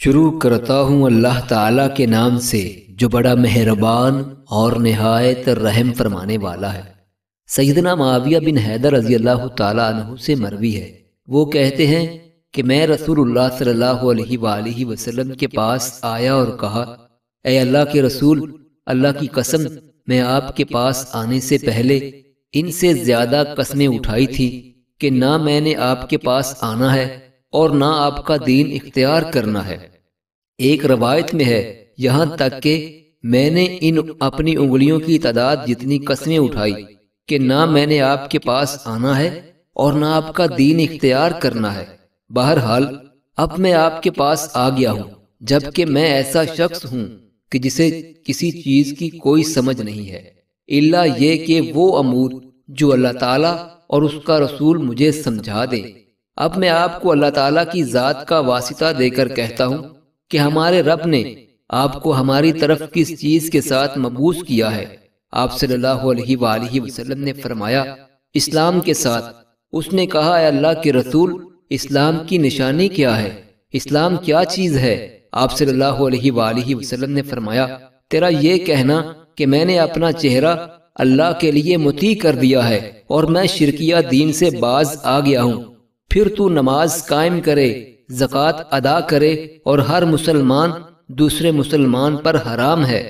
شروع کرتا ہوں اللہ تعالیٰ کے نام سے جو بڑا مہربان اور نہایت رحم فرمانے والا ہے۔ سیدنا معاویہ بن حیدر رضی اللہ تعالیٰ عنہ سے مروی ہے، وہ کہتے ہیں کہ میں رسول اللہ صلی اللہ علیہ وآلہ وسلم کے پاس آیا اور کہا، اے اللہ کے رسول، اللہ کی قسم میں آپ کے پاس آنے سے پہلے ان سے زیادہ قسمیں اٹھائی تھی کہ نہ میں نے آپ کے پاس آنا ہے اور نہ آپ کا دین اختیار کرنا ہے۔ ایک روایت میں ہے یہاں تک کہ میں نے ان اپنی انگلیوں کی تعداد جتنی قسمیں اٹھائی کہ نہ میں نے آپ کے پاس آنا ہے اور نہ آپ کا دین اختیار کرنا ہے۔ بہرحال اب میں آپ کے پاس آ گیا ہوں، جبکہ میں ایسا شخص ہوں کہ جسے کسی چیز کی کوئی سمجھ نہیں ہے الا یہ کہ وہ امور جو اللہ تعالیٰ اور اس کا رسول مجھے سمجھا دے۔ اب میں آپ کو اللہ تعالیٰ کی ذات کا واسطہ دے کر کہتا ہوں کہ ہمارے رب نے آپ کو ہماری طرف کس چیز کے ساتھ مبعوث کیا ہے۔ آپ صلی اللہ علیہ وآلہ وسلم نے فرمایا، اسلام کے ساتھ۔ اس نے کہا، اے اللہ کے رسول، اسلام کی نشانی کیا ہے؟ اسلام کیا چیز ہے؟ آپ صلی اللہ علیہ وآلہ وسلم نے فرمایا، تیرا یہ کہنا کہ میں نے اپنا چہرہ اللہ کے لیے مطیع کر دیا ہے اور میں شرکیہ دین سے باز آ گیا ہوں، پھر تو نماز قائم کرے، زکوٰۃ ادا کرے، اور ہر مسلمان دوسرے مسلمان پر حرام ہے۔